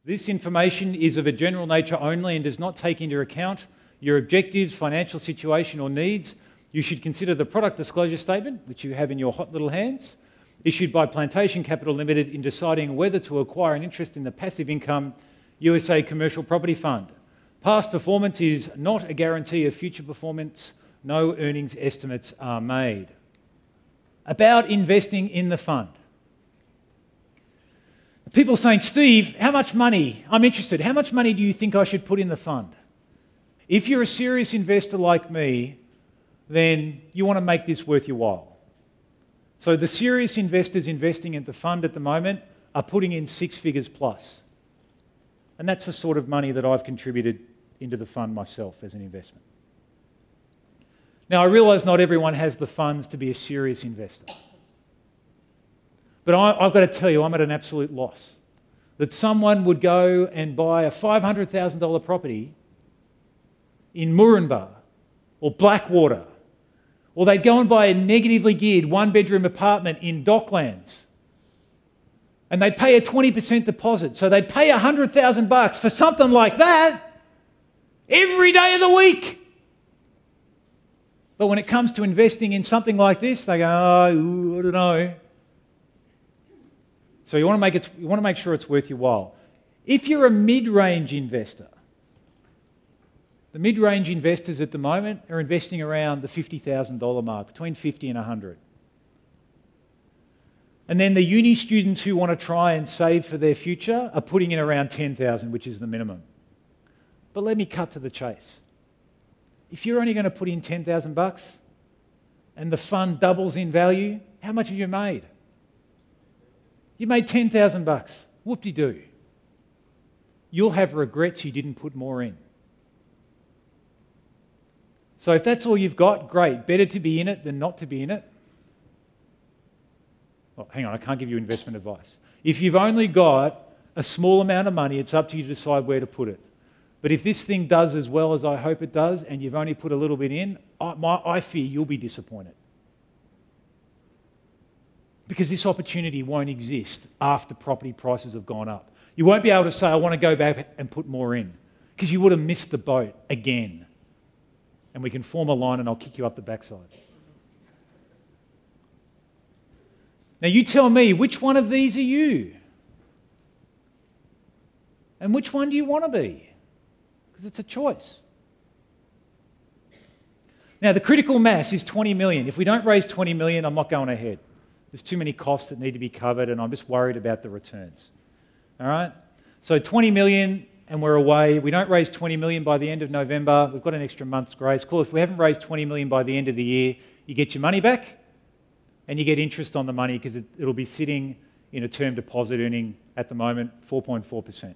This information is of a general nature only and does not take into account your objectives, financial situation or needs. You should consider the product disclosure statement, which you have in your hot little hands, issued by Plantation Capital Limited in deciding whether to acquire an interest in the passive income USA Commercial Property Fund. Past performance is not a guarantee of future performance. No earnings estimates are made. About investing in the fund. People are saying, Steve, how much money? I'm interested. How much money do you think I should put in the fund? If you're a serious investor like me, then you want to make this worth your while. So the serious investors investing in the fund at the moment are putting in 6 figures plus. And that's the sort of money that I've contributed into the fund myself as an investment. Now, I realise not everyone has the funds to be a serious investor. But I've got to tell you, I'm at an absolute loss. That someone would go and buy a $500,000 property in Moranbah or Blackwater, or they'd go and buy a negatively geared one-bedroom apartment in Docklands, and they'd pay a 20% deposit. So they'd pay $100,000 for something like that every day of the week. But when it comes to investing in something like this, they go, oh, I don't know. So you want to make sure it's worth your while. If you're a mid-range investor, the mid-range investors at the moment are investing around the $50,000 mark, between 50 and 100. And then the uni students who want to try and save for their future are putting in around 10,000, which is the minimum. But let me cut to the chase. If you're only going to put in $10,000 and the fund doubles in value, how much have you made? You made $10,000. Whoop-de-doo. You'll have regrets you didn't put more in. So if that's all you've got, great. Better to be in it than not to be in it. Oh, hang on, I can't give you investment advice. If you've only got a small amount of money, it's up to you to decide where to put it. But if this thing does as well as I hope it does, and you've only put a little bit in, I fear you'll be disappointed. Because this opportunity won't exist after property prices have gone up. You won't be able to say, I want to go back and put more in, because you would have missed the boat again. And we can form a line and I'll kick you up the backside. Now you tell me, which one of these are you? And which one do you want to be? Because it's a choice. Now the critical mass is 20 million. If we don't raise 20 million, I'm not going ahead. There's too many costs that need to be covered and I'm just worried about the returns. All right? So 20 million and we're away. We don't raise 20 million by the end of November. We've got an extra month's grace. Cool. If we haven't raised 20 million by the end of the year, you get your money back and you get interest on the money because it'll be sitting in a term deposit earning at the moment 4.4%.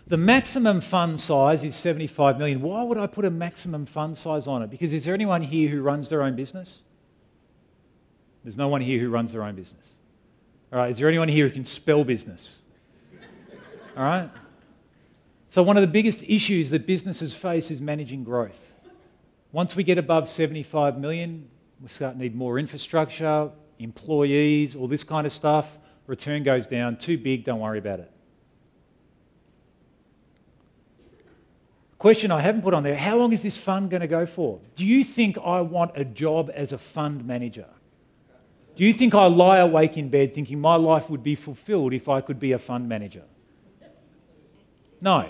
The maximum fund size is 75 million. Why would I put a maximum fund size on it? Because is there anyone here who runs their own business? There's no one here who runs their own business. All right, is there anyone here who can spell business? All right? So one of the biggest issues that businesses face is managing growth. Once we get above 75 million, we start to need more infrastructure, employees, all this kind of stuff. Return goes down. Too big, don't worry about it. Question I haven't put on there, how long is this fund going to go for? Do you think I want a job as a fund manager? Do you think I lie awake in bed thinking my life would be fulfilled if I could be a fund manager? No.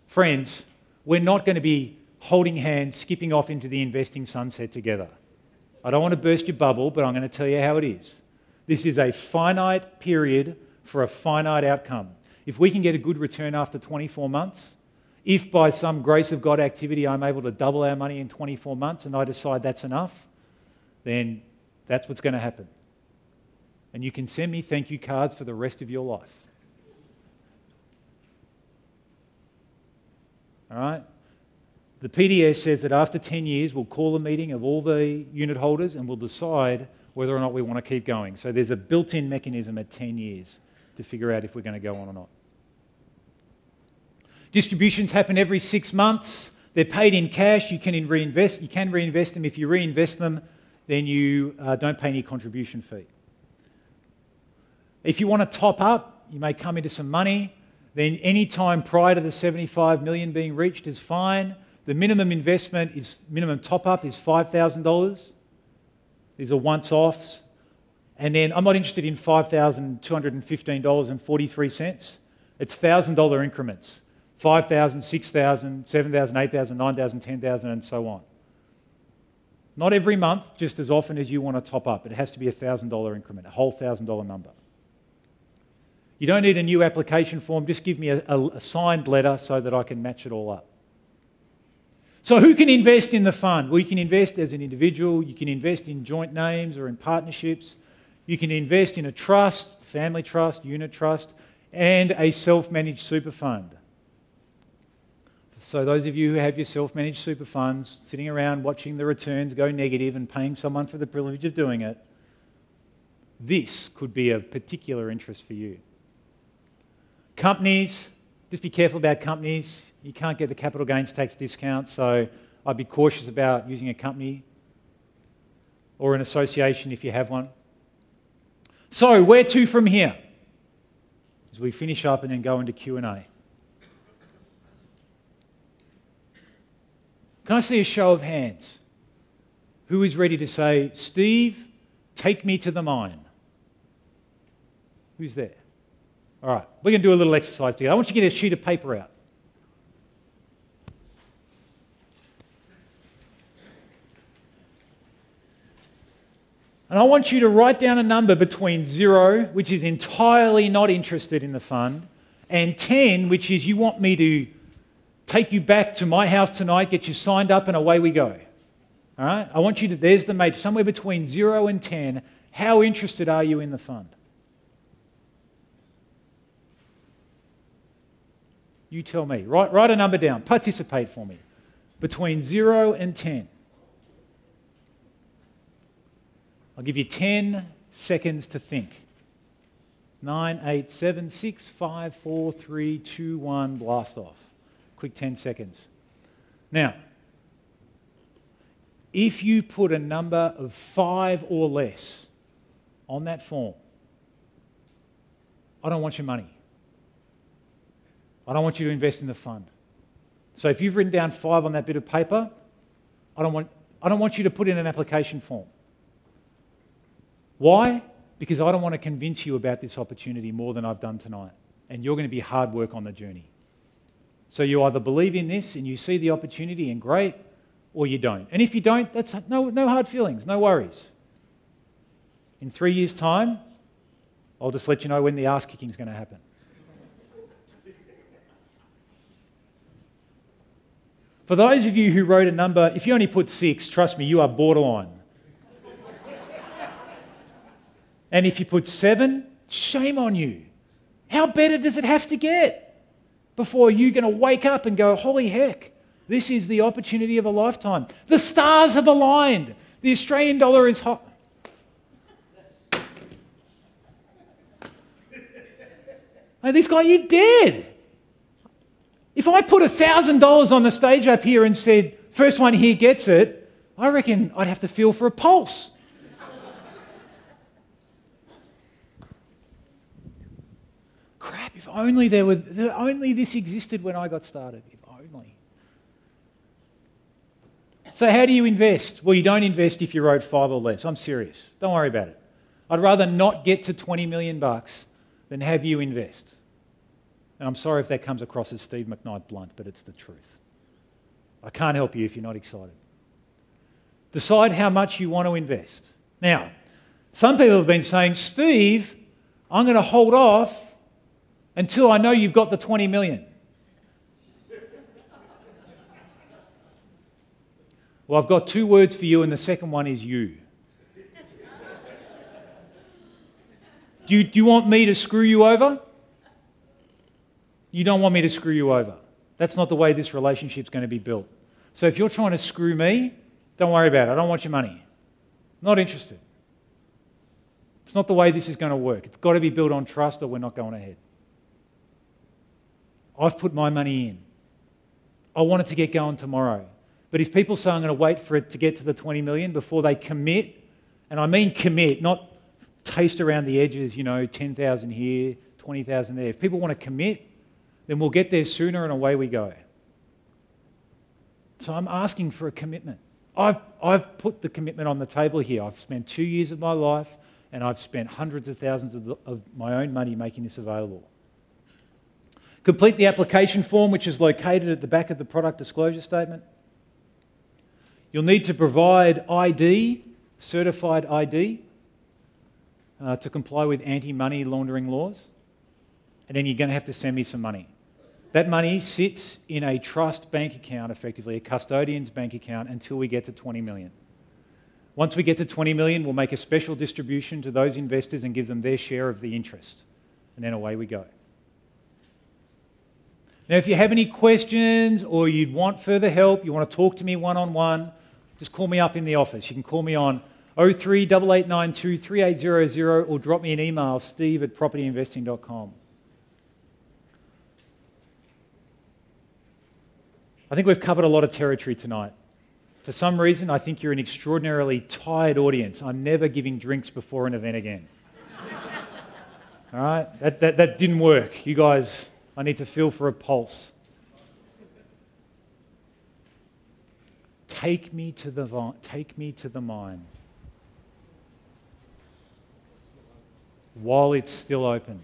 Friends, we're not going to be holding hands, skipping off into the investing sunset together. I don't want to burst your bubble, but I'm going to tell you how it is. This is a finite period for a finite outcome. If we can get a good return after 24 months, if by some grace of God activity I'm able to double our money in 24 months and I decide that's enough, then that's what's going to happen. And you can send me thank you cards for the rest of your life. All right? The PDS says that after 10 years, we'll call a meeting of all the unit holders and we'll decide whether or not we want to keep going. So there's a built-in mechanism at 10 years to figure out if we're going to go on or not. Distributions happen every 6 months. They're paid in cash. You can reinvest them. If you reinvest them, then you don't pay any contribution fee. If you want to top up, you may come into some money. Then any time prior to the 75 million being reached is fine. The minimum minimum top up is $5,000. These are once-offs. And then I'm not interested in $5,215.43. It's $1,000 increments. 5,000, 6,000, 7,000, 8,000, 9,000, 10,000, and so on. Not every month, just as often as you want to top up. It has to be a $1,000 increment, a whole $1,000 number. You don't need a new application form. Just give me a signed letter so that I can match it all up. So who can invest in the fund? Well, you can invest as an individual. You can invest in joint names or in partnerships. You can invest in a trust, family trust, unit trust, and a self-managed super fund. So those of you who have your self-managed super funds, sitting around watching the returns go negative and paying someone for the privilege of doing it, this could be of particular interest for you. Companies, just be careful about companies. You can't get the capital gains tax discount, so I'd be cautious about using a company or an association if you have one. So where to from here? As we finish up and then go into Q&A. Can I see a show of hands? Who is ready to say, Steve, take me to the mine? Who's there? All right, we're going to do a little exercise together. I want you to get a sheet of paper out. And I want you to write down a number between 0, which is entirely not interested in the fund, and 10, which is you want me to take you back to my house tonight, get you signed up, and away we go. All right? I want you to, there's the matrix, somewhere between 0 and 10. How interested are you in the fund? You tell me. Write a number down. Participate for me. Between 0 and 10. I'll give you 10 seconds to think. 9, 8, 7, 6, 5, 4, 3, 2, 1, blast off. Quick 10 seconds. Now, if you put a number of 5 or less on that form, I don't want your money. I don't want you to invest in the fund. So if you've written down 5 on that bit of paper, I don't want you to put in an application form. Why? Because I don't want to convince you about this opportunity more than I've done tonight. And you're going to be hard work on the journey. So you either believe in this and you see the opportunity and great, or you don't. And if you don't, that's no hard feelings, no worries. In 3 years' time, I'll just let you know when the ass kicking is going to happen. For those of you who wrote a number, if you only put 6, trust me, you are borderline. And if you put 7, shame on you. How better does it have to get before you're going to wake up and go, holy heck, this is the opportunity of a lifetime. The stars have aligned. The Australian dollar is hot. Hey, this guy, you're dead. If I put $1,000 on the stage up here and said, first one here gets it, I reckon I'd have to feel for a pulse. Crap, if only only this existed when I got started. If only. So how do you invest? Well, you don't invest if you wrote 5 or less. I'm serious. Don't worry about it. I'd rather not get to 20 million bucks than have you invest. And I'm sorry if that comes across as Steve McKnight blunt, but it's the truth. I can't help you if you're not excited. Decide how much you want to invest. Now, some people have been saying, Steve, I'm going to hold off until I know you've got the 20 million. Well, I've got 2 words for you, and the second one is you. Do you want me to screw you over? You don't want me to screw you over. That's not the way this relationship's going to be built. So if you're trying to screw me, don't worry about it. I don't want your money. Not interested. It's not the way this is going to work. It's got to be built on trust or we're not going ahead. I've put my money in. I want it to get going tomorrow. But if people say I'm going to wait for it to get to the 20 million before they commit, and I mean commit, not taste around the edges, 10,000 here, 20,000 there. If people want to commit, then we'll get there sooner and away we go. So I'm asking for a commitment. I've put the commitment on the table here. I've spent 2 years of my life and I've spent hundreds of thousands of my own money making this available. Complete the application form, which is located at the back of the product disclosure statement. You'll need to provide ID, certified ID, to comply with anti-money laundering laws. And then you're going to have to send me some money. That money sits in a trust bank account, effectively, a custodian's bank account, until we get to 20 million. Once we get to 20 million, we'll make a special distribution to those investors and give them their share of the interest. And then away we go. Now, if you have any questions or you'd want further help, you want to talk to me one-on-one, just call me up in the office. You can call me on 038892 3800 or drop me an email, steve@PropertyInvesting.com. I think we've covered a lot of territory tonight. For some reason, I think you're an extraordinarily tired audience. I'm never giving drinks before an event again. All right? That didn't work. You guys, I need to feel for a pulse. Take me to the mine while it's still open.